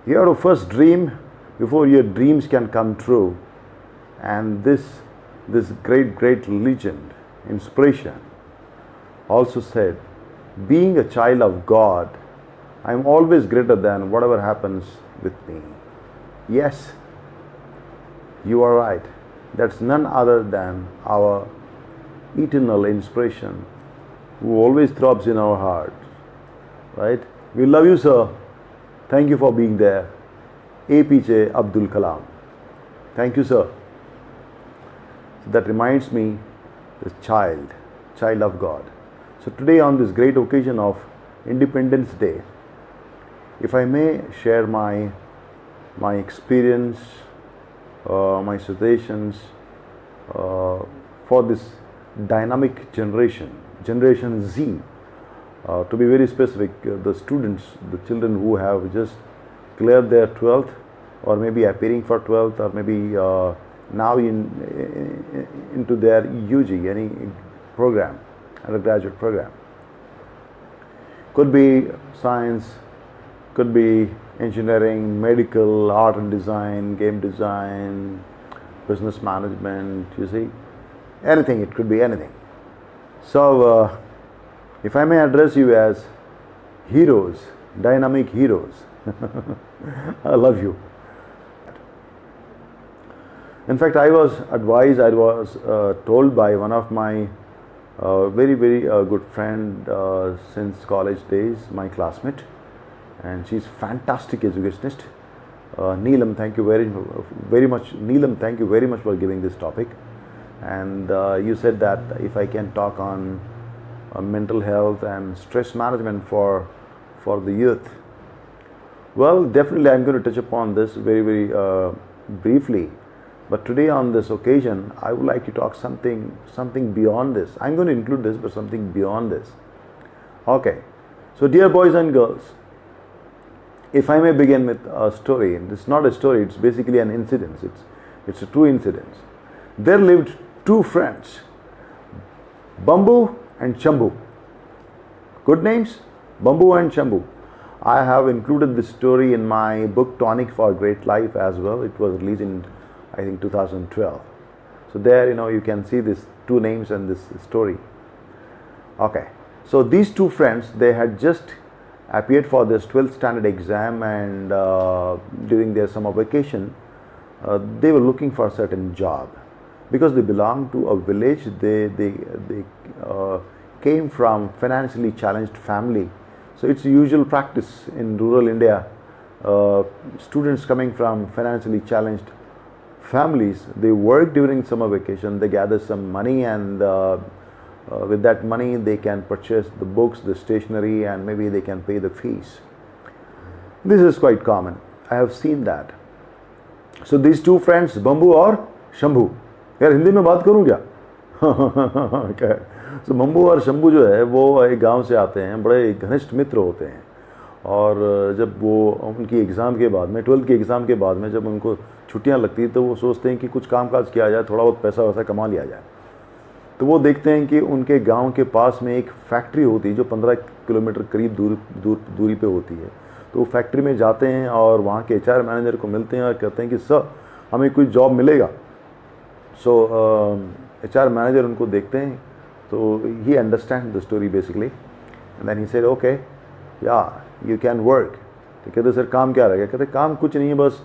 You have to first dream before your dreams can come true. And this great legend, inspiration, also said, being a child of God, I am always greater than whatever happens with me. Yes, you are right. That's none other than our eternal inspiration who always throbs in our heart. Right? We love you, sir. Thank you for being there. APJ Abdul Kalam. Thank you, sir. So that reminds me, the child of God. So today, on this great occasion of Independence Day, if I may share my experience, my suggestions for this dynamic generation Z. To be very specific, the students, the children who have just cleared their 12th, or maybe appearing for 12th, or maybe now into their UG, any program, undergraduate program. Could be science, could be engineering, medical, art and design, game design, business management, you see, anything, it could be anything. So, if I may address you as heroes, dynamic heroes, I love you. In fact, I was told by one of my very good friend since college days, my classmate, and she's fantastic educationist. Neelam, thank you very much. Neelam, thank you very much for giving this topic. And you said that if I can talk on mental health and stress management for the youth. Well, definitely I'm going to touch upon this very briefly. But today on this occasion, I would like to talk something beyond this. I'm going to include this, but something beyond this. Okay. So dear boys and girls, if I may begin with a story, and it's not a story, it's basically an incident. It's a true incident. There lived two friends, Bambu and Shambhu. Good names, Bambu and Shambhu. I have included this story in my book Tonic for Great Life as well. It was released in, I think, 2012. So there, you can see these two names and this story. Okay. So these two friends, they had just appeared for this 12th standard exam, and during their summer vacation, they were looking for a certain job. Because they belong to a village, they came from financially challenged family. So it's a usual practice in rural India. Students coming from financially challenged families, they work during summer vacation, they gather some money, and with that money they can purchase the books, the stationery, and maybe they can pay the fees. This is quite common. I have seen that. So these two friends, Bambu और शंभू, यार हिंदी में बात करूँ क्या? So bamboo और शंभू जो है वो एक गांव से आते हैं, बड़े घनिष्ठ मित्र होते हैं, और जब वो उनकी एग्ज़ाम के बाद में, 12th के एग्ज़ाम के बाद में जब उनको छुट्टियां लगती है तो वो सोचते हैं कि कुछ कामकाज किया जाए, थोड़ा बहुत पैसा वैसा कमा लिया जाए। तो वो देखते हैं कि उनके गांव के पास में एक फैक्ट्री होती है जो 15 किलोमीटर करीब दूरी पे होती है। तो वो फैक्ट्री में जाते हैं और वहाँ के HR मैनेजर को मिलते हैं और कहते हैं कि सर हमें कोई जॉब मिलेगा। सो HR मैनेजर उनको देखते हैं, तो he understand the story basically, and then he said okay या यू कैन वर्क। तो कहते सर काम क्या रहेगा? कहते काम कुछ नहीं है, बस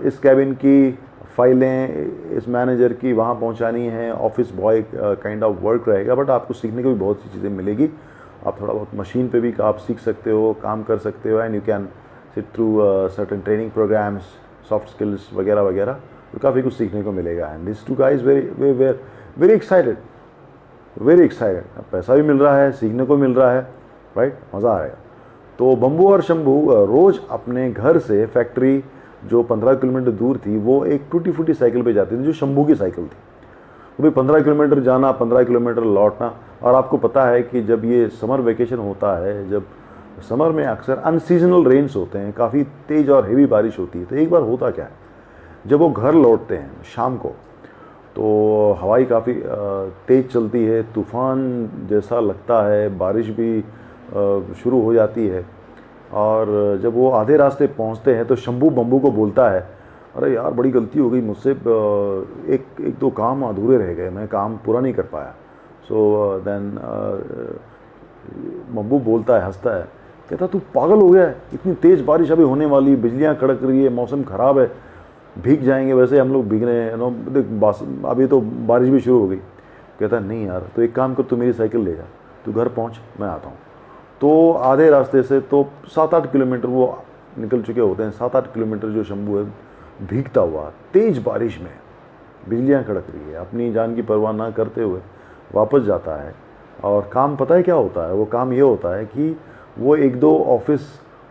इस कैबिन की फाइलें इस मैनेजर की वहाँ पहुँचानी है, office boy kind of work रहेगा, बट आपको सीखने को भी बहुत सी चीज़ें मिलेगी। आप थोड़ा बहुत मशीन पे भी आप सीख सकते हो, काम कर सकते हो, and you can sit through certain training programs, soft skills वगैरह वगैरह, तो काफ़ी कुछ सीखने को मिलेगा। And this too guys very excited, very excited. पैसा भी मिल रहा है, सीखने को मिल रहा है, राइट, मज़ा आएगा। तो बम्बू और शंभू रोज़ अपने घर से फैक्ट्री जो 15 किलोमीटर दूर थी, वो एक टूटी फूटी साइकिल पे जाती थी जो शंभू की साइकिल थी। तो भाई 15 किलोमीटर जाना, 15 किलोमीटर लौटना। और आपको पता है कि जब ये समर वेकेशन होता है, जब समर में अक्सर अनसीजनल रेन्स होते हैं, काफ़ी तेज़ और हेवी बारिश होती है। तो एक बार होता क्या है, जब वो घर लौटते हैं शाम को, तो हवाई काफ़ी तेज़ चलती है, तूफ़ान जैसा लगता है, बारिश भी शुरू हो जाती है। और जब वो आधे रास्ते पहुंचते हैं तो शंभू बम्बू को बोलता है, अरे यार बड़ी गलती हो गई मुझसे, एक दो काम अधूरे रह गए, मैं काम पूरा नहीं कर पाया। सो देन बम्बू बोलता है, हंसता है, कहता तू पागल हो गया है, इतनी तेज़ बारिश अभी होने वाली, बिजलियाँ कड़क रही है, मौसम ख़राब है, भीग जाएंगे, वैसे हम लोग भीग रहे हैं, नो देख अभी तो बारिश भी शुरू हो गई। कहता है नहीं यार, तो एक काम कर, तू मेरी साइकिल ले जा, तू घर पहुँच, मैं आता हूँ। तो आधे रास्ते से तो 7-8 किलोमीटर वो निकल चुके होते हैं, 7-8 किलोमीटर जो शंभू है भीगता हुआ तेज़ बारिश में, बिजलियाँ कड़क रही है, अपनी जान की परवाह ना करते हुए वापस जाता है। और काम पता है क्या होता है, वो काम ये होता है कि वो एक दो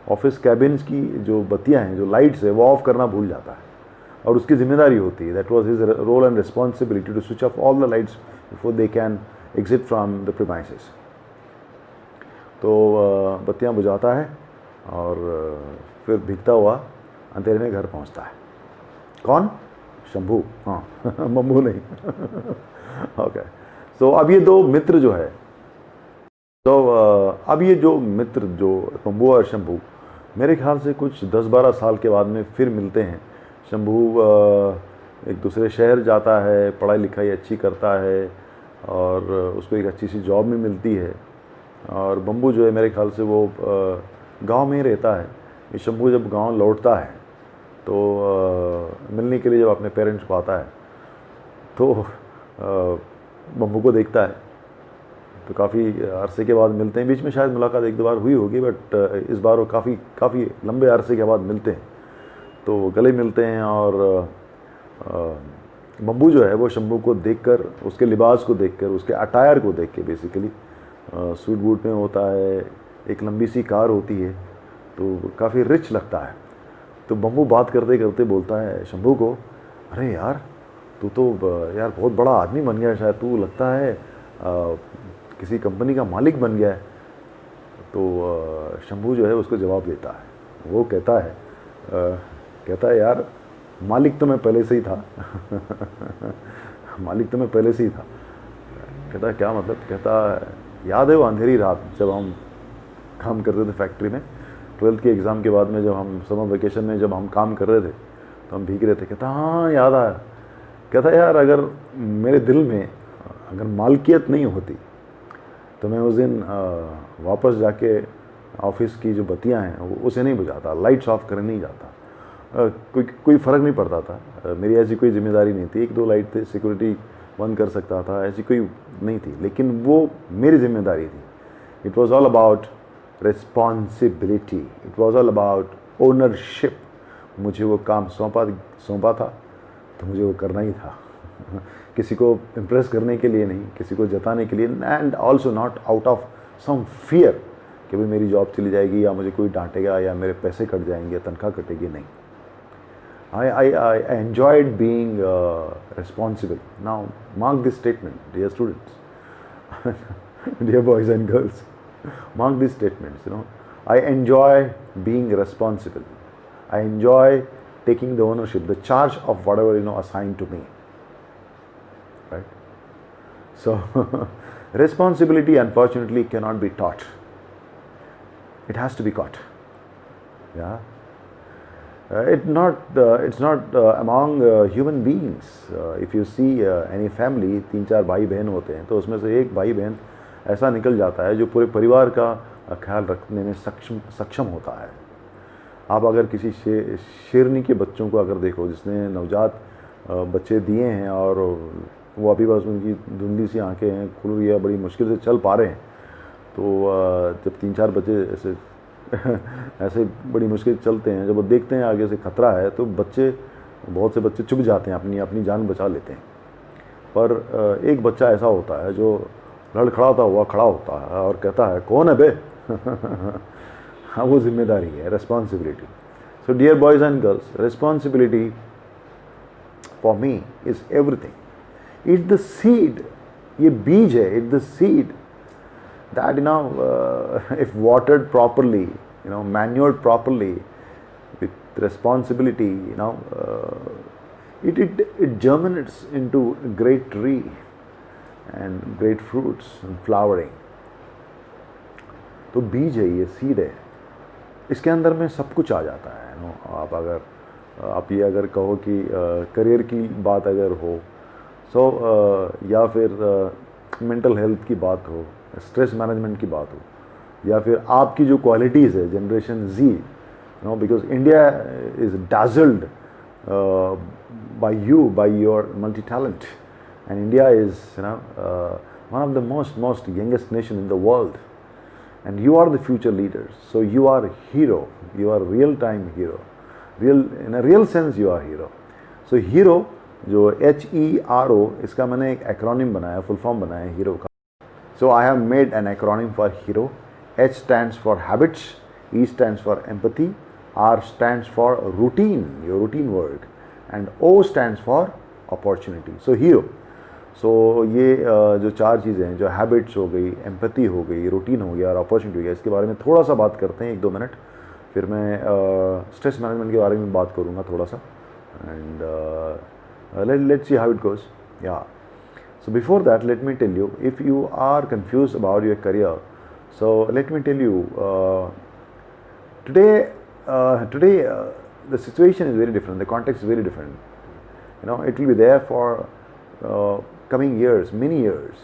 ऑफिस कैबिन्स की जो बत्तियाँ हैं, जो लाइट्स है, वो ऑफ करना भूल जाता है, और उसकी जिम्मेदारी होती है, that was his role and responsibility to switch off all the lights before they can exit from the premises. तो बत्तियाँ बुझाता है और फिर भीगता हुआ अंधेरे में घर पहुंचता है। कौन? शंभू, हाँ बम्बू नहीं। ओके, सो अब ये दो मित्र जो है, तो अब ये जो मित्र जो बम्बू और शंभू, मेरे ख्याल से कुछ 10-12 साल के बाद में फिर मिलते हैं। शंभू एक दूसरे शहर जाता है, पढ़ाई लिखाई अच्छी करता है और उसको एक अच्छी सी जॉब में मिलती है, और बम्बू जो है मेरे ख्याल से वो गांव में ही रहता है। ये शंभू जब गांव लौटता है तो मिलने के लिए जब अपने पेरेंट्स को आता है तो बम्बू को देखता है, तो काफ़ी अरसे के बाद मिलते हैं। बीच में शायद मुलाकात एक दो बार हुई होगी, बट इस बार वो काफ़ी लंबे अरसे के बाद मिलते हैं, तो गले मिलते हैं। और बम्बू जो है वो शंभू को देखकर, उसके लिबास को देखकर, उसके अटायर को देख के, बेसिकली सूट बूट में होता है, एक लंबी सी कार होती है, तो काफ़ी रिच लगता है। तो बम्बू बात करते करते बोलता है शंभू को, अरे यार तू तो यार बहुत बड़ा आदमी बन गया है, शायद तू लगता है किसी कंपनी का मालिक बन गया है। तो शंभू जो है उसको जवाब देता है, वो कहता है यार मालिक तो मैं पहले से ही था। मालिक तो मैं पहले से ही था। कहता है क्या मतलब? कहता है याद है वो अंधेरी रात जब हम काम करते थे फैक्ट्री में, 12th के एग्ज़ाम के बाद में, जब हम समर वेकेशन में जब हम काम कर रहे थे तो हम भीग रहे थे। कहता हाँ याद आया। कहता यार अगर मेरे दिल में अगर मालकियत नहीं होती तो मैं उस दिन वापस जाके ऑफिस की जो बत्तियां हैं उसे नहीं बुझाता, लाइट्स ऑफ करने नहीं जाता। कोई फ़र्क नहीं पड़ता था, मेरी ऐसी कोई जिम्मेदारी नहीं थी। एक दो लाइट थे, सिक्योरिटी बंद कर सकता था, ऐसी कोई नहीं थी, लेकिन वो मेरी जिम्मेदारी थी। It was all about responsibility, it was all about ownership. मुझे वो काम सौंपा था तो मुझे वो करना ही था। किसी को इम्प्रेस करने के लिए नहीं, किसी को जताने के लिए, and also not out of some fear कि भाई मेरी जॉब चली जाएगी या मुझे कोई डांटेगा या मेरे पैसे कट जाएंगे, तनख्वाह कटेगी, नहीं। I enjoyed being responsible. Now, mark this statement, dear students, dear boys and girls. Mark these statements. I enjoy being responsible. I enjoy taking the ownership, the charge of whatever assigned to me. Right? So, responsibility, unfortunately, cannot be taught. It has to be caught. Yeah. It's not among human beings. If you see any family, 3-4 भाई बहन होते हैं, तो उसमें से एक भाई बहन ऐसा निकल जाता है जो पूरे परिवार का ख्याल रखने में सक्षम होता है। आप अगर किसी शेरनी के बच्चों को अगर देखो, जिसने नवजात बच्चे दिए हैं और वो अभी बस उनकी धुंधली सी आंखें हैं, खुल रही है, बड़ी मुश्किल से चल पा रहे हैं, तो जब 3-4 बच्चे ऐसे बड़ी मुश्किल चलते हैं, जब वो देखते हैं आगे से खतरा है, तो बहुत से बच्चे चुप जाते हैं, अपनी जान बचा लेते हैं। पर एक बच्चा ऐसा होता है जो लड़खड़ाता हुआ खड़ा होता है और कहता है, कौन है बे? हाँ, वो जिम्मेदारी है, responsibility. So dear boys and girls, responsibility for me is everything. It's the seed, ये बीज है, it's the seed that if watered properly, manured properly with responsibility, it germinates into a great tree and great fruits and flowering. तो बीज है, ये seed है, इसके अंदर में सब कुछ आ जाता है। आप अगर आप ये अगर कहो कि करियर की बात अगर हो, या फिर मेंटल हेल्थ की बात हो, स्ट्रेस मैनेजमेंट की बात हो, या फिर आपकी जो क्वालिटीज़ है generation Z, because India is dazzled by you, by your multi-talent, and India is one of the most youngest nation in the world, and you are the future leaders. So you are a hero, you are real time hero, real in a real sense you are hero. So hero जो HERO, इसका मैंने एक acronym बनाया, full form बनाया है hero का. So I have made an acronym for hero. H stands for habits, E stands for empathy, R stands for routine, your routine work, and O stands for opportunity. So hero. So ये जो चार चीज़ें हैं, जो habits हो गई, empathy हो गई, रूटीन हो गया और अपॉर्चुनिटी हो गया, इसके बारे में थोड़ा सा बात करते हैं 1-2 मिनट. फिर मैं स्ट्रेस मैनेजमेंट के बारे में बात करूँगा थोड़ा सा, and let's see how it goes. Yeah. So before that, let me tell you, if you are confused about your career, so let me tell you, today the situation is very different, the context is very different. It will be there for coming years, many years.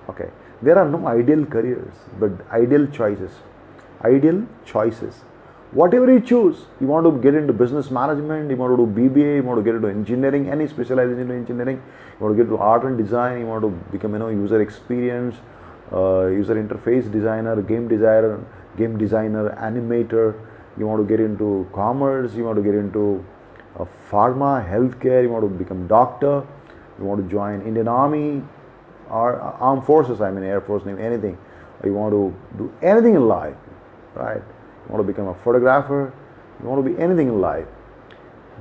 Okay, there are no ideal careers, but ideal choices. Ideal choices. Whatever you choose, you want to get into business management, you want to do BBA, you want to get into engineering, any specialization in engineering, you want to get into art and design, you want to become user experience, user interface designer, game designer, animator, you want to get into commerce, you want to get into pharma, healthcare, you want to become doctor, you want to join Indian Army or armed forces, Air Force, Navy, anything, you want to do anything in life, right? You want to become a photographer, you want to be anything in life,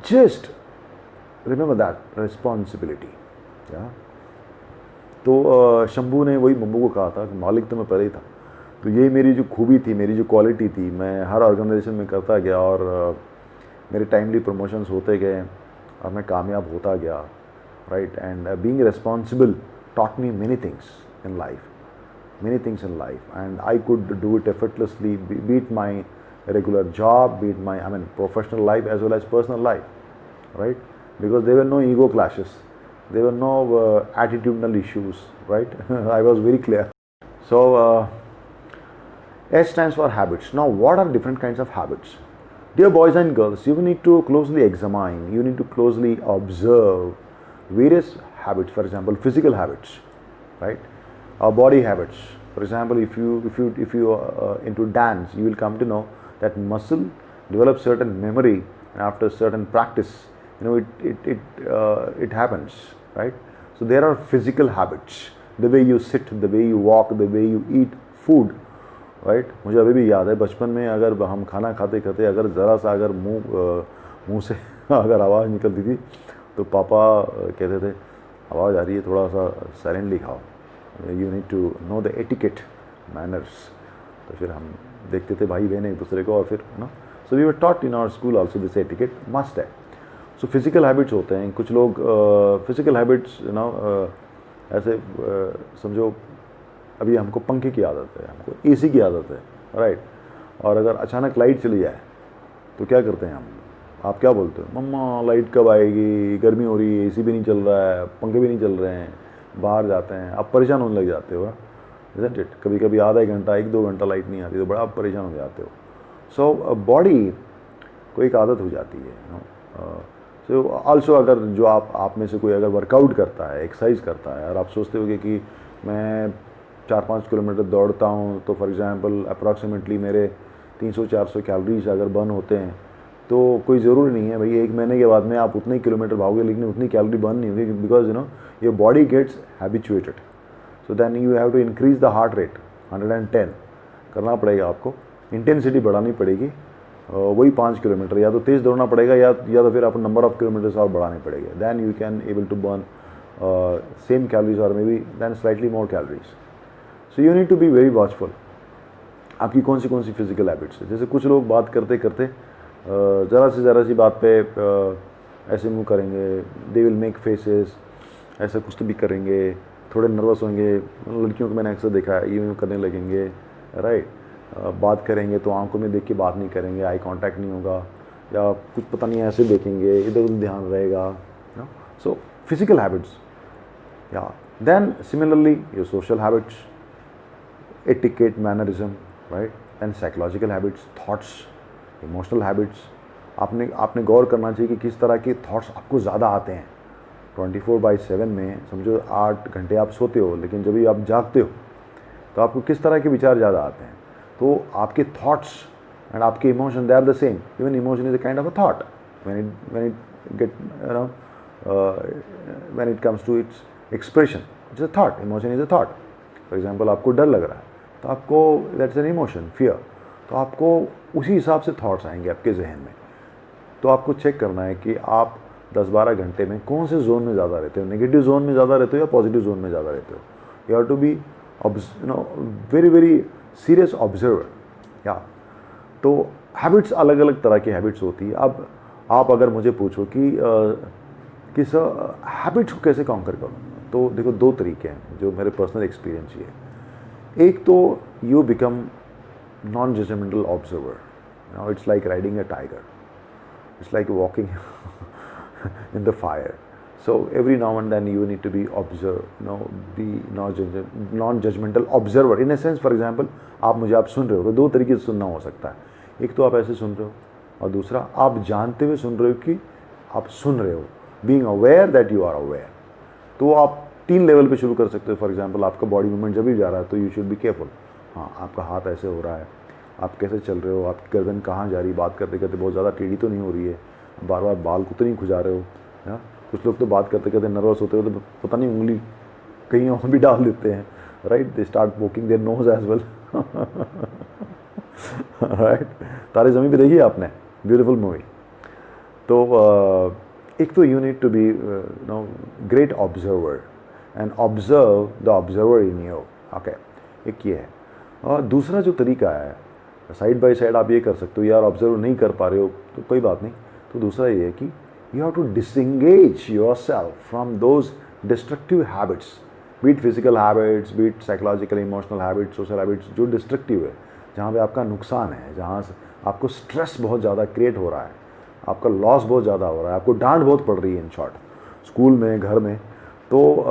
just remember that responsibility. Yeah? तो शंभू ने वही bamboo को कहा था कि मालिक तो मैं पहले ही था. तो ये मेरी जो खूबी थी, मेरी जो क्वालिटी थी, मैं हर ऑर्गेनाइजेशन में करता गया और मेरे टाइमली प्रमोशंस होते गए और मैं कामयाब होता गया, right. And being responsible taught me many things in life, and I could do it effortlessly, be it my regular job, be it my professional life as well as personal life, right? Because there were no ego clashes, there were no attitudinal issues, right? I was very clear. So S stands for habits. Now what are different kinds of habits? Dear boys and girls, you need to closely examine, you need to closely observe various habits. For example, physical habits, right? Our body habits. For example, if you are into dance, you will come to know that muscle develops certain memory, and after certain practice, it happens, right? So there are physical habits, the way you sit, the way you walk, the way you eat food, right? मुझे अभी भी याद है बचपन में अगर हम खाना खाते खाते अगर ज़रा सा अगर मुंह से अगर आवाज़ निकलती थी तो पापा कहते थे आवाज़ आ रही है, थोड़ा सा साइलेंटली खाओ, you need to know the etiquette manners. तो फिर हम देखते थे भाई बहन एक दूसरे को, और फिर so we were taught in our school also this etiquette must है. सो फिजिकल हैबिट्स होते हैं. कुछ लोग फिजिकल हैबिट्स ऐसे समझो, अभी हमको पंखे की आदत है, हमको एसी की आदत है, राइट. और अगर अचानक लाइट चली जाए तो क्या करते हैं हम? आप क्या बोलते हो? मम्मा लाइट कब आएगी, गर्मी हो रही है, एसी भी नहीं चल रहा है, पंखे भी नहीं चल रहे हैं, बाहर जाते हैं. आप परेशान होने लग जाते हो, इज़न्ट इट? कभी कभी आधा एक घंटा 1-2 घंटा लाइट नहीं आती तो बड़ा आप परेशान हो जाते हो. सो बॉडी को एक आदत हो जाती है. सो ऑल्सो अगर जो आप में से कोई अगर वर्कआउट करता है, एक्सरसाइज करता है, और आप सोचते हो कि मैं 4-5 किलोमीटर दौड़ता हूँ तो फॉर एग्जांपल अप्रॉक्सीमेटली मेरे 300-400 कैलोरीज अगर बर्न होते हैं, तो कोई ज़रूरी नहीं है भाई 1 महीने के बाद में आप उतने किलोमीटर भागोगे, लेकिन उतनी कैलोरी बर्न नहीं होगी, because your body gets habituated. So then you have to increase the heart rate. 110 करना पड़ेगा आपको, इंटेंसिटी बढ़ानी पड़ेगी. वही 5 किलोमीटर या तो तेज़ दौड़ना पड़ेगा या तो फिर आपको नंबर ऑफ किलोमीटर्स और बढ़ाने पड़ेंगे. Then you can able to burn same calories और maybe then slightly more calories. So you need to be very watchful. आपकी कौन सी फिजिकल हैबिट्स है? जैसे कुछ लोग बात करते करते ज़रा सी बात पे ऐसे मुंह करेंगे, दे विल मेक फेसेस, ऐसा कुछ तो भी करेंगे, थोड़े नर्वस होंगे. लड़कियों को मैंने अक्सर देखा है, यूँ करने लगेंगे, राइट. बात करेंगे तो आंखों में देख के बात नहीं करेंगे, आई कांटेक्ट नहीं होगा, या कुछ पता नहीं ऐसे देखेंगे, इधर उधर ध्यान रहेगा. So physical habits. Yeah then similarly your social habits, etiquette, mannerism, right? Then psychological habits, thoughts, emotional habits. आपने गौर करना चाहिए कि किस तरह के थॉट्स आपको ज़्यादा आते हैं. 24/7 में समझो 8 घंटे आप सोते हो, लेकिन जब भी आप जागते हो तो आपको किस तरह के विचार ज़्यादा आते हैं. तो आपके थॉट्स एंड आपके emotion, they are the same. Even emotion is a kind of a thought. when it comes to its expression, it's a thought. Emotion is a thought. For example आपको डर लग रहा है तो आपको दैट्स एन इमोशन, फियर. तो आपको उसी हिसाब से थॉट्स आएंगे आपके जहन में. तो आपको चेक करना है कि आप 10-12 घंटे में कौन से जोन में ज़्यादा रहते हो. नेगेटिव जोन में ज़्यादा रहते हो या पॉजिटिव जोन में ज़्यादा रहते हो. You have to be very very serious observer. या तो हैबिट्स, अलग अलग तरह की हैबिट्स होती है. अब आप अगर मुझे पूछो कि सर हैबिट्स को कैसे कॉन्कर करो, तो देखो 2 तरीके हैं जो मेरे पर्सनल एक्सपीरियंस ही है. एक तो you become non judgmental observer. It's like riding a tiger, it's like walking in the fire. So every now and then you need to be observe, be non judgmental observer. In a sense, for example आप सुन रहे हो तो 2 तरीके से सुनना हो सकता है. एक तो आप ऐसे सुन रहे हो, और दूसरा आप जानते हुए सुन रहे हो कि आप सुन रहे हो, being aware that you are aware. तो आप 3 लेवल पे शुरू कर सकते हो. फॉर एग्जांपल आपका बॉडी मूवमेंट जब भी जा रहा है तो यू शुड बी केयरफुल. हाँ, आपका हाथ ऐसे हो रहा है, आप कैसे चल रहे हो, आपकी गर्दन कहाँ जा रही है, बात करते करते बहुत ज़्यादा टेढ़ी तो नहीं हो रही है, बार बार बाल को तो नहीं खुजा रहे हो. है, कुछ लोग तो बात करते करते नर्वस होते हो तो पता नहीं उंगली कहीं और भी डाल देते हैं. Right, they start walking their nose as well. Right, Taare Zameen पे देखिए आपने, ब्यूटीफुल मूवी. तो एक तो you need to be great observer and observe the observer in you. Okay, एक ये है. और दूसरा जो तरीका है, साइड बाय साइड आप ये कर सकते हो. यार ऑब्जर्व नहीं कर पा रहे हो तो कोई बात नहीं. तो दूसरा ये है कि you have to disengage yourself from those destructive habits, beat physical habits, beat psychological emotional habits, social habits जो डिस्ट्रक्टिव है, जहाँ पे आपका नुकसान है, जहाँ आपको स्ट्रेस बहुत ज़्यादा क्रिएट हो रहा है, आपका लॉस बहुत ज़्यादा हो रहा है, आपको डांट बहुत पड़ रही है, इन शॉर्ट स्कूल में, घर में. तो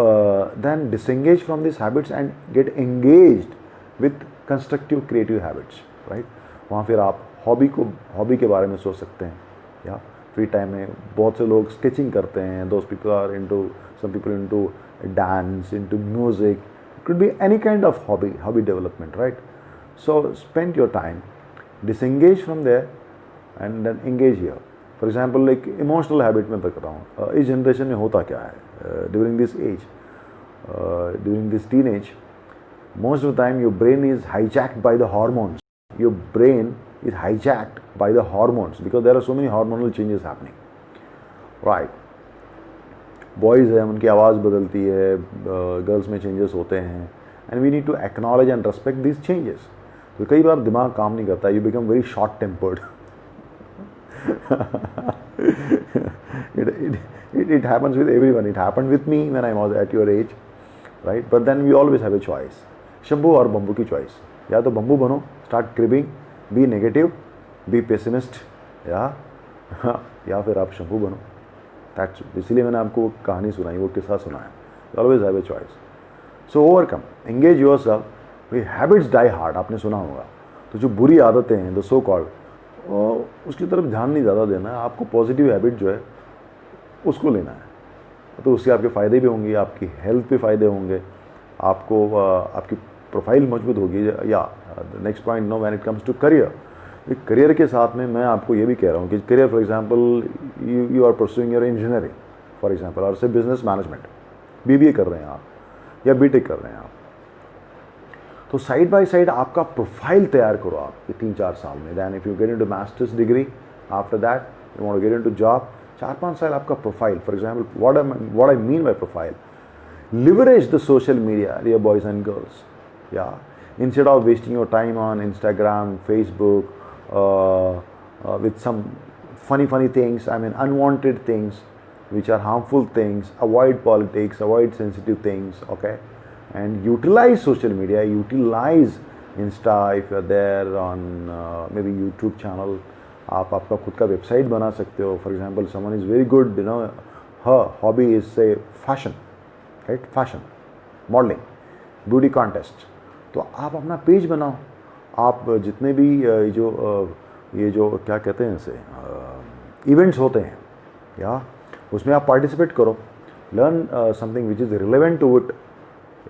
then disengage from this habits and get engaged with constructive creative habits. Right, वहाँ फिर आप हॉबी के बारे में सोच सकते हैं. या फ्री टाइम में बहुत से लोग स्केचिंग करते हैं. Those people are into, some people into dance, into music. It could be any kind of hobby development. Right, so spend your time, disengage from there and then engage here. For example, like emotional habit में बता रहा हूँ. इस generation में होता क्या है, during this age, during this teenage, most of the time your brain is hijacked by the hormones. Your brain is hijacked by the hormones because there are so many hormonal changes happening. Right, boys हैं, उनकी आवाज़ बदलती है, girls में changes होते हैं, and we need to acknowledge and respect this changes. तो कई बार दिमाग काम नहीं करता, you become very short tempered. it happens with everyone. It happened with me when I was at your age, right? But then we always have a choice. Shambhu और बम्बू की choice. या तो बम्बू बनो, start cribbing, be negative, be pessimist, या फिर आप शंभू बनो. That's, इसीलिए मैंने आपको कहानी सुनाई, वो किस्सा सुनाया. You always have a choice. So overcome, engage yourself. Habits die hard, आपने सुना होगा. तो जो बुरी आदतें हैं, द सो कॉल्ड, उसकी तरफ ध्यान नहीं ज़्यादा देना है. आपको पॉजिटिव हैबिट जो है उसको लेना है. तो उससे आपके फ़ायदे भी होंगे, आपकी हेल्थ पे फ़ायदे होंगे, आपको आपकी प्रोफाइल मजबूत होगी. या next point, know when it comes to career. Career के साथ में मैं आपको ये भी कह रहा हूँ कि career, for example you are pursuing your engineering for example, और से बिजनेस मैनेजमेंट, बीबीए कर रहे हैं आप या बीटेक कर रहे हैं आप. तो साइड बाय साइड आपका प्रोफाइल तैयार करो आप ये 3-4 साल में. Then if you get into masters degree, after that you want to get into job, 4-5 साल आपका profile. For example, what I mean by profile, leverage the social media, dear boys and girls. Yeah, instead of wasting your time on Instagram, Facebook, with some funny things, I mean unwanted things, which are harmful things. Avoid politics, avoid sensitive things. Okay, and utilize social media, utilize Insta, if you are there on maybe YouTube channel, आप आपका खुद का website बना सकते हो. For example someone is very good, you know, her hobby is say fashion, right, fashion, modelling, beauty contest. तो आप अपना पेज बनाओ. आप जितने भी ये जो क्या कहते हैं इसे, इवेंट्स होते हैं, या उसमें आप पार्टिसिपेट करो. Learn something which is relevant to it.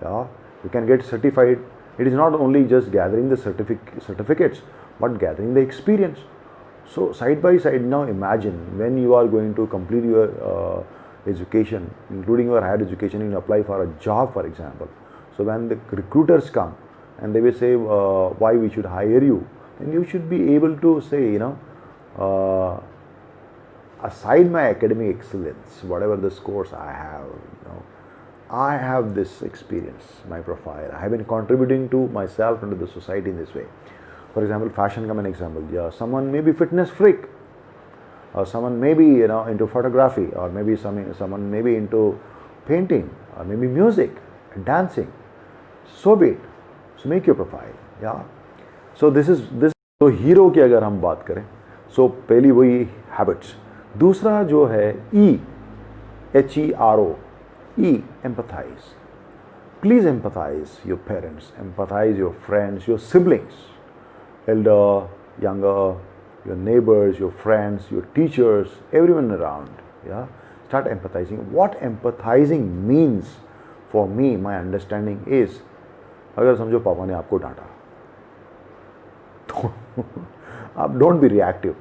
Yeah you can get certified. It is not only just gathering the certificates but gathering the experience. So side by side, now imagine when you are going to complete your education, including your higher education, and apply for a job, for example. So when the recruiters come and they will say why we should hire you, then you should be able to say, you know, aside my academic excellence, whatever the scores I have, you know, I have this experience, my profile. I have been contributing to myself and to the society in this way. For example, fashion का मैंने example दिया. Someone may be fitness freak, or someone may be, you know, into photography, or maybe someone may be into painting, or maybe music, dancing. So be it. So make your profile. Yeah. So this. तो hero की अगर हम बात करें, so पहली वही habits. दूसरा जो है HERO, empathize. Please empathize your parents, empathize your friends, your siblings, elder, younger, your neighbors, your friends, your teachers, everyone around. Yeah, start empathizing. What empathizing means for me, my understanding is, अगर समझो पापा ने आपको डांटा तो आप don't be reactive.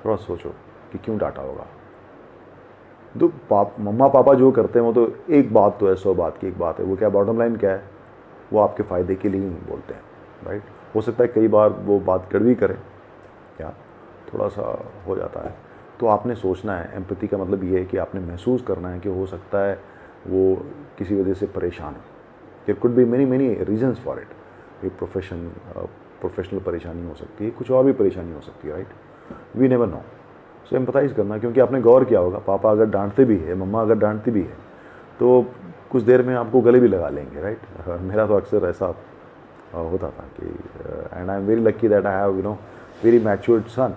थोड़ा सोचो कि क्यों डांटा होगा. तो मम्मा पापा जो करते हैं वो तो एक बात तो है, 100 बात की एक बात है. वो क्या, बॉटम लाइन क्या है, वो आपके फ़ायदे के लिए ही बोलते हैं, राइट. हो सकता है कई बार वो बात कड़वी करें, क्या थोड़ा सा हो जाता है. तो आपने सोचना है, एम्पैथी का मतलब ये है कि आपने महसूस करना है कि हो सकता है वो किसी वजह से परेशान हो. There could be many reasons for it. एक प्रोफेशनल परेशानी हो सकती है, कुछ और भी परेशानी हो सकती है, right. We never know. So empathise करना, क्योंकि आपने गौर किया होगा, पापा अगर डांटते भी है, मम्मा अगर डांटती भी है, तो कुछ देर में आपको गले भी लगा लेंगे, राइट. मेरा तो अक्सर ऐसा होता था कि and I am very lucky that I have, you know, very matured son.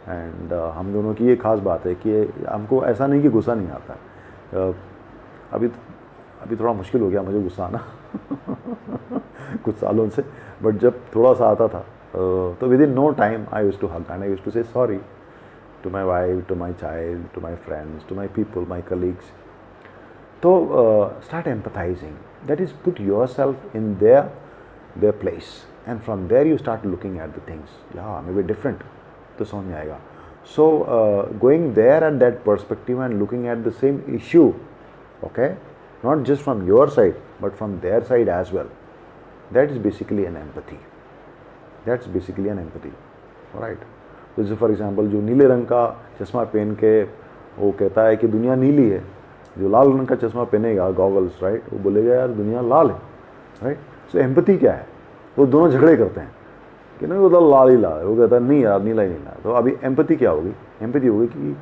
And हम दोनों की ये खास बात है कि हमको ऐसा नहीं कि गुस्सा नहीं आता है. अभी थोड़ा मुश्किल हो गया मुझे गुस्सा आना कुछ सालों से, बट जब थोड़ा सा आता था तो within no time I used to hug and I used to say sorry to my wife, to my child, to my friends, to my people, my colleagues. तो start empathising. That is put yourself in their place, and from there you start looking at the things. Yeah, maybe different, तो समझ में आएगा. So going there at that perspective and looking at the same issue, okay, not just from your side but from their side as well, that is basically an empathy. That's basically an empathy, right. तो जैसे for example जो नीले रंग का चश्मा पहन के वो कहता है कि दुनिया नीली है, जो लाल रंग का चश्मा पहनेगा, गॉगल्स, राइट, वो बोलेगा यार दुनिया लाल है, राइट. सो एम्पैथी क्या है, वो दोनों झगड़े करते हैं कि नहीं वो तो लाल ही लाल है, वो कहता है नहीं यार नीला ही नीला. तो अभी एम्पैथी क्या होगी, एम्पैथी होगी कि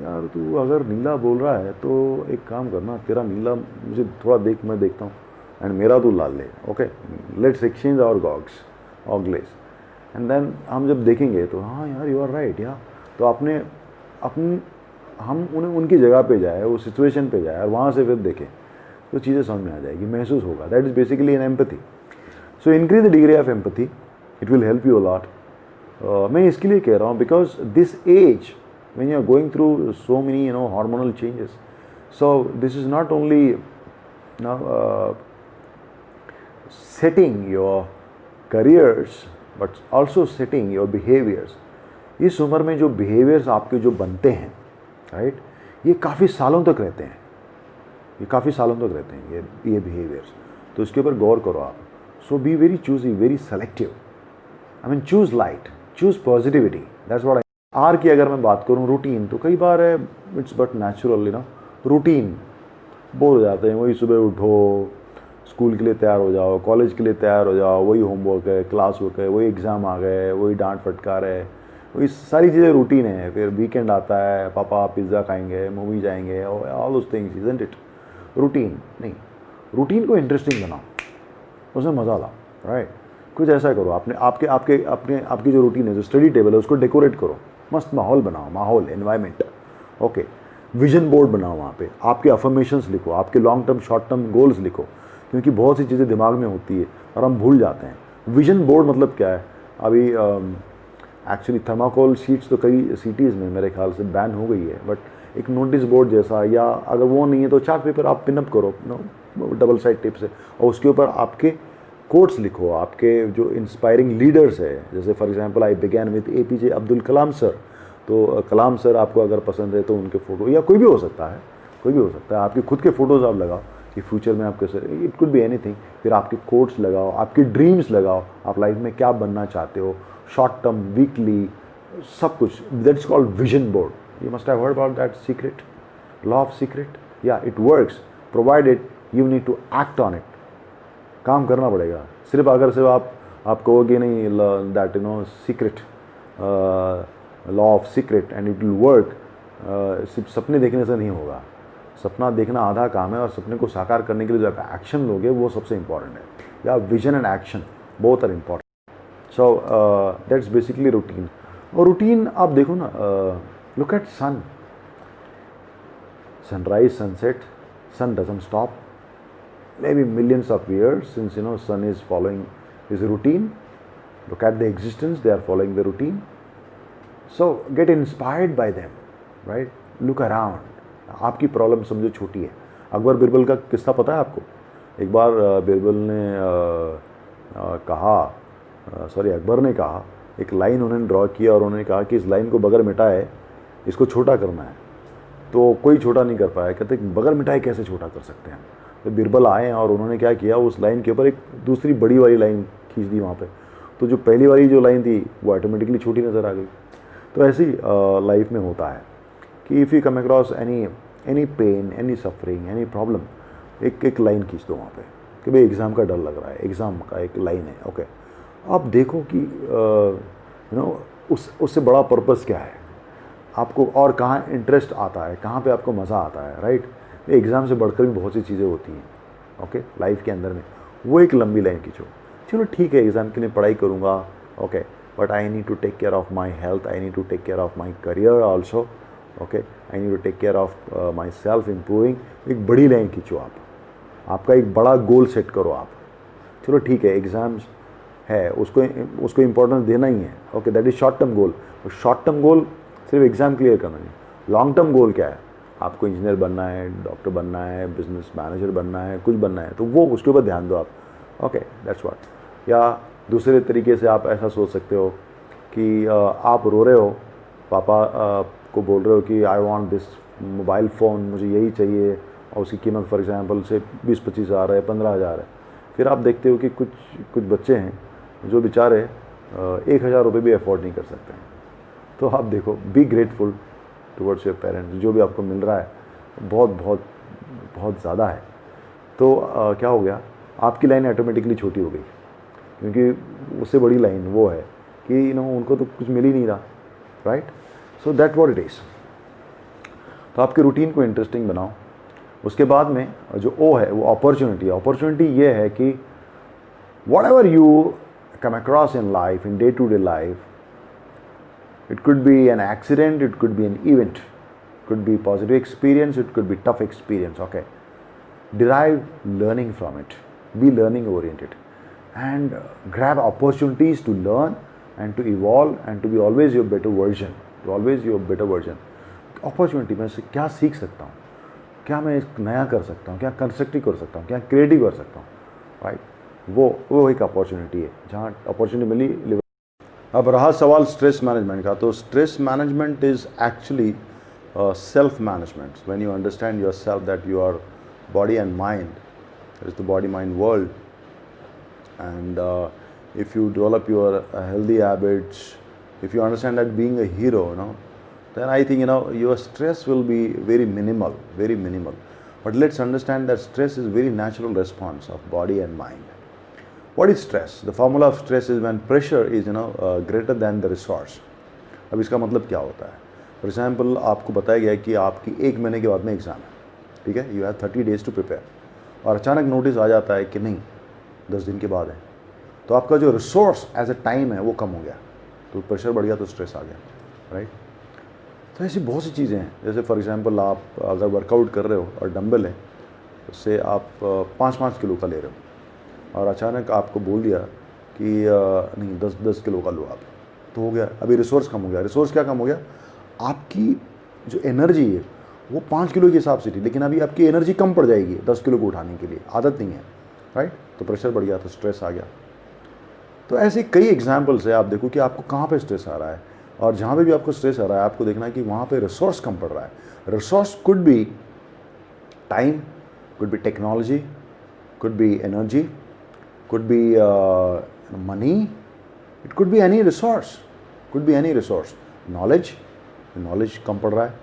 यार तू अगर नीला बोल रहा है तो एक काम करना, तेरा नीला मुझे थोड़ा देख, मैं देखता हूँ, एंड मेरा तू लाल ले. Okay, let's exchange our goggles. And then हम जब देखेंगे तो हाँ यार यू आर राइट. या तो हम उन्हें उनकी जगह पे जाए, वो सिचुएशन पे जाए और वहाँ से फिर देखें तो चीज़ें समझ में आ जाएगी, महसूस होगा. That is basically an empathy. So increase the degree of empathy, it will help you a lot. मैं इसके लिए कह रहा हूँ because this age when you are going through so many hormonal changes, so this is not only setting your careers but also setting your behaviours. इस उम्र में जो बिहेवियर्स आपके जो बनते हैं, राइट, ये काफ़ी सालों तक रहते हैं, ये बिहेवियर्स. तो इसके ऊपर गौर करो आप. So be very choosy, very selective. I mean choose light, choose positivity. That's what are की अगर मैं बात करूँ, रूटीन, तो कई बार है it's but natural, routine bore हो जाते हैं. वही सुबह उठो, स्कूल के लिए तैयार हो जाओ, कॉलेज के लिए तैयार हो जाओ, वही होमवर्क है, क्लास वर्क है, वही एग्ज़ाम आ गए, वही डांट फटकार है, वही सारी चीज़ें रूटीन है. फिर वीकेंड आता है, पापा पिज़्ज़ा खाएंगे, मूवी जाएंगे, all those things, isn't it. Routine नहीं, रूटीन को इंटरेस्टिंग बनाओ, उसमें मज़ा लाओ. राइट। कुछ ऐसा करो, आपने आपके आपके अपने आपकी जो रूटीन है, जो स्टडी टेबल है, उसको डेकोरेट करो, मस्त माहौल बनाओ, माहौल एनवायरनमेंट। ओके, विजन बोर्ड बनाओ, वहाँ पे आपके अफर्मेशंस लिखो, आपके long term short term goals लिखो, क्योंकि बहुत सी चीज़ें दिमाग में होती है और हम भूल जाते हैं। विजन बोर्ड मतलब क्या है? अभी एक्चुअली थर्माकोल शीट्स तो कई सिटीज़ में मेरे ख्याल से बैन हो गई है, बट एक नोटिस बोर्ड जैसा, या अगर वो नहीं है तो चार्ट पेपर आप पिनअप करो डबल साइड टिप से, और उसके ऊपर आपके कोट्स लिखो, आपके जो इंस्पायरिंग लीडर्स है। जैसे for example I began with APJ Abdul Kalam sir, तो कलाम सर आपको अगर पसंद है तो उनके फ़ोटो, या कोई भी हो सकता है, कोई भी हो सकता है, आपके खुद के फ़ोटोज़ आप लगाओ कि फ्यूचर में आप कैसे, इट कुड बी एनीथिंग। फिर आपके कोट्स लगाओ, आपकी ड्रीम्स लगाओ, आप लाइफ में क्या बनना चाहते हो, शॉर्ट टर्म, वीकली, सब कुछ। That's called vision board. You must have heard about that secret, law of secret. Yeah it works provided you need to act on it. काम करना पड़ेगा। सिर्फ अगर से आप कहोगे नहीं that secret, law of secret and it will work, सिर्फ सपने देखने से नहीं होगा। सपना देखना आधा काम है, और सपने को साकार करने के लिए जो आप एक्शन लोगे वो सबसे इंपॉर्टेंट है। या vision and action both are important. So that's basically routine. और रूटीन आप देखो ना, look at sun, sunrise, sunset, sun doesn't stop, maybe millions of years since sun is following his routine. Look at the existence, they are following the routine. So get inspired by them, right? Look around. आपकी problem समझो छोटी है। अकबर बिरबल का किस्सा पता है आपको? एक बार बिरबल ने कहा, सॉरी अकबर ने कहा, एक लाइन उन्होंने ड्रॉ किया और उन्होंने कहा कि इस लाइन को बगैर मिटाए इसको छोटा करना है। तो कोई छोटा नहीं कर पाया। कहते बगैर मिटाए कैसे छोटा कर सकते हैं? तो बिरबल आए और उन्होंने क्या किया, उस लाइन के ऊपर एक दूसरी बड़ी वाली लाइन खींच दी वहाँ पे। तो जो पहली वाली जो लाइन थी वो ऑटोमेटिकली छोटी नज़र आ गई। तो ऐसी लाइफ में होता है कि if you come across any pain, any suffering, any problem, एक लाइन खींच दो वहाँ पे कि भाई एग्ज़ाम का डर लग रहा है, एग्ज़ाम का एक लाइन है। ओके, आप देखो कि उससे बड़ा पर्पस क्या है आपको, और कहाँ इंटरेस्ट आता है, कहाँ पे आपको मज़ा आता है, राइट? एग्ज़ाम से बढ़कर भी बहुत सी चीज़ें होती हैं, ओके, लाइफ के अंदर में। वो एक लंबी लाइन खींचो। चलो ठीक है, एग्ज़ाम के लिए पढ़ाई करूँगा, okay, but I need to take care of my health, I need to take care of my career also, okay, I need to take care of my self improving. एक बड़ी लाइन खींचो आप, आपका एक बड़ा गोल सेट करो आप। चलो ठीक है, एग्ज़ाम्स है, उसको इम्पोर्टेंस देना ही है, okay, that is short term goal. Short term goal सिर्फ एग्ज़ाम क्लियर करना नहीं। लॉन्ग टर्म गोल क्या है? आपको इंजीनियर बनना है, डॉक्टर बनना है, बिजनेस मैनेजर बनना है, कुछ बनना है, तो वो उसके ऊपर ध्यान दो आप, ओके, दैट्स व्हाट। या दूसरे तरीके से आप ऐसा सोच सकते हो कि आप रो रहे हो, पापा को बोल रहे हो कि I want this mobile phone, मुझे यही चाहिए, और उसकी कीमत फॉर एग्जांपल से 20-25 हज़ार है, 15,000 है। फिर आप देखते हो कि कुछ बच्चे हैं जो बेचारे 1,000 रुपये भी अफोर्ड नहीं कर सकते हैं। तो आप देखो, be grateful towards your parents, जो भी आपको मिल रहा है बहुत बहुत बहुत ज़्यादा है। तो क्या हो गया, आपकी लाइन ऑटोमेटिकली छोटी हो गई, क्योंकि उससे बड़ी लाइन वो है कि उनको तो कुछ मिल ही नहीं रहा, right? So that what it is. तो आपके रूटीन को इंटरेस्टिंग बनाओ। उसके बाद में जो ओ है वो अपॉर्चुनिटी है। अपॉर्चुनिटी ये है कि whatever you come across in life, in day to day life, it could be an accident, it could be an event, it could be positive experience, it could be tough experience, okay, derive learning from it, be learning oriented, and grab opportunities to learn and to evolve and to be always your better version, opportunity में से क्या सीख सकता हूँ, क्या मैं नया कर सकता हूँ, क्या कंस्ट्रक्टिव कर सकता हूँ, क्या क्रिएटिव कर सकता हूँ, राइट? वो एक अपॉर्चुनिटी है जहाँ अपॉर्चुनिटी मिली। अब रहा सवाल स्ट्रेस मैनेजमेंट का, तो stress management is actually self management. When you understand your self that you our body and mind, is the body mind world, and if you develop your healthy habits, if you understand that being a hero, then I think your stress will be very minimal, very minimal. But let's understand that stress is very natural response of body and mind. What is stress? The formula of stress is when pressure is greater than the resource. अब इसका मतलब क्या होता है? For example आपको बताया गया कि आपकी 1 महीने के बाद में एग्ज़ाम है, ठीक है, you have 30 days to prepare, और अचानक नोटिस आ जाता है कि नहीं 10 दिन के बाद है, तो आपका जो रिसोर्स एज ए टाइम है वो कम हो गया, तो प्रेशर बढ़ गया तो स्ट्रेस आ गया, राइट। तो ऐसी बहुत सी चीज़ें हैं, जैसे फॉर एग्जांपल आप अगर वर्कआउट कर रहे हो और डंबल है, उससे आप 5-5 किलो का ले रहे हो और अचानक आपको बोल दिया कि नहीं 10-10 किलो का लो आप, तो हो गया, अभी रिसोर्स कम हो गया। रिसोर्स क्या कम हो गया? आपकी जो एनर्जी है वो 5 किलो के हिसाब से थी, लेकिन अभी आपकी एनर्जी कम पड़ जाएगी 10 किलो को उठाने के लिए, आदत नहीं है, राइट। तो प्रेशर बढ़ गया तो स्ट्रेस आ गया। तो ऐसे कई एग्जाम्पल्स है, आप देखो कि आपको कहाँ पे स्ट्रेस आ रहा है, और जहाँ पे भी आपको स्ट्रेस आ रहा है आपको देखना है कि वहाँ पे रिसोर्स कम पड़ रहा है। Resource could be time, could be technology, could be energy, could be money, it could be any resource, could be any resource, knowledge कम पड़ रहा है,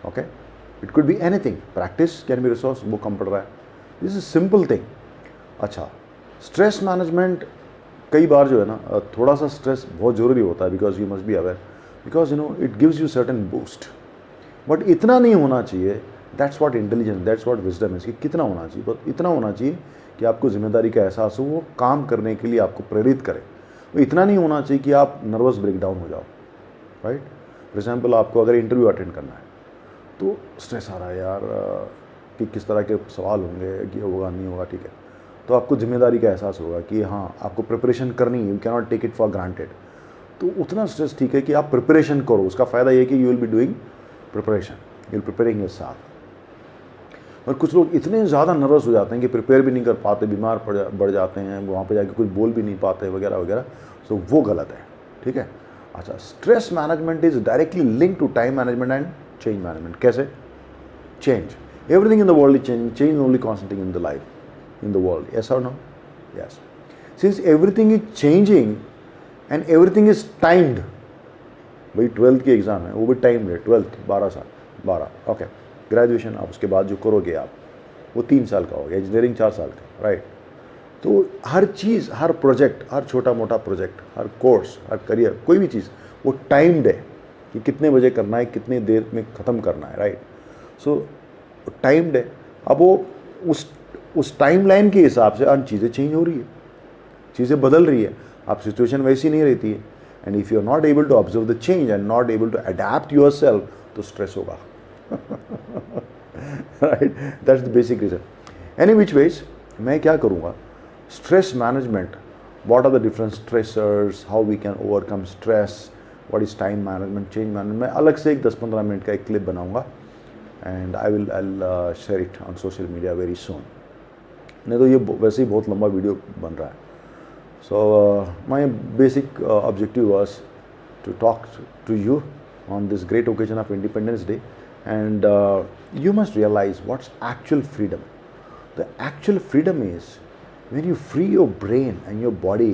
okay, it could be anything, practice can be resource, वो कम पड़ रहा है, this is simple thing। अच्छा, stress management कई बार जो है ना थोड़ा सा स्ट्रेस बहुत ज़रूरी होता है, because you must be aware, because you know it gives you certain boost, but इतना नहीं होना चाहिए, that's what intelligence, that's what wisdom is, कि कितना होना चाहिए, but इतना होना चाहिए कि आपको जिम्मेदारी का एहसास हो, वो काम करने के लिए आपको प्रेरित करे। वो इतना नहीं होना चाहिए कि आप नर्वस ब्रेकडाउन हो जाओ, राइट। फॉर एग्जांपल आपको अगर इंटरव्यू अटेंड करना है तो स्ट्रेस आ रहा है यार कि किस तरह के सवाल होंगे, कि होगा नहीं होगा, ठीक है, तो आपको जिम्मेदारी का एहसास होगा कि हाँ आपको प्रिपरेशन करनी है, you can not take it for granted. तो उतना स्ट्रेस ठीक है कि आप प्रिपरेशन करो, उसका फ़ायदा ये कि you will be doing preparation, you will preparing your self. और कुछ लोग इतने ज़्यादा नर्वस हो जाते हैं कि प्रिपेयर भी नहीं कर पाते, बीमार बढ़ जाते हैं, वहाँ पे जाके कुछ बोल भी नहीं पाते वगैरह वगैरह, तो वो गलत है, ठीक है। अच्छा, stress management is directly link to time management and change management. कैसे? Change, everything in the world is changing, change only constant in the life in the world, yes और no? Yes. Since everything is changing and everything is timed, भाई 12th की exam है वो भी time है, 12th 12 साल, 12, okay. Graduation आप उसके बाद जो करोगे आप वो 3 साल का हो गया, इंजीनियरिंग 4 साल का, राइट। तो हर चीज़, हर प्रोजेक्ट, हर छोटा मोटा प्रोजेक्ट, हर कोर्स, हर करियर, कोई भी चीज़ वो टाइम्ड है कि कितने बजे करना है, कितने देर में ख़त्म करना है, राइट। सो टाइम्ड है। अब वो उस टाइम लाइन के हिसाब से अन्य चीज़ें चेंज हो रही है, चीज़ें बदल रही है, आप सिचुएशन वैसी नहीं रहती है। And if you are not able to observe the change and not able to adapt yourself, तो स्ट्रेस होगा। Right, that's the basic reason. Any which ways, मैं क्या करूँगा, stress management, what are the different stressors, how we can overcome stress, what is time management, change management, मैं अलग से एक 10-15 minute का एक क्लिप बनाऊंगा and I will share it on social media very soon. नहीं तो ये वैसे ही बहुत लंबा वीडियो बन रहा है। So my basic objective was to talk to you on this great occasion of Independence Day, and you must realize what's actual freedom. The actual freedom is when you free your brain and your body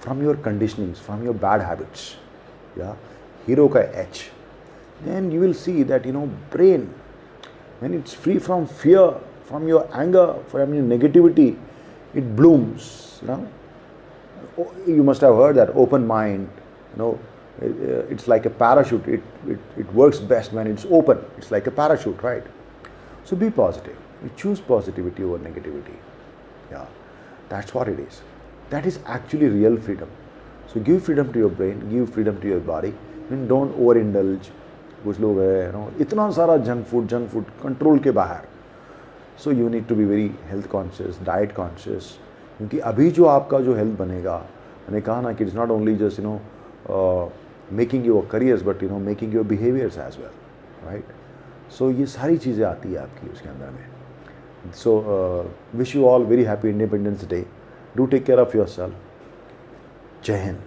from your conditionings, from your bad habits, yeah, hero ka H, then you will see that, you know, brain, when it's free from fear, from your anger, from your negativity, it blooms, you know. You must have heard that open mind, you know, it's like a parachute, it works best when it's open, it's like a parachute, right? So be positive, you choose positivity over negativity, yeah, that's what it is. That is actually real freedom. So give freedom to your brain, give freedom to your body, and don't overindulge. कुछ लोग है, you know, इतना सारा junk food control के बाहर। So you need to be very health conscious, diet conscious, क्योंकि अभी जो आपका जो हेल्थ बनेगा, मैंने कहा ना कि it's not only just, you know, making your careers, but, you know, making your behaviors as well, right? So ये सारी चीज़ें आती है आपकी उसके अंदर में। So wish you all very happy Independence Day. Do take care of yourself. जय हिंद।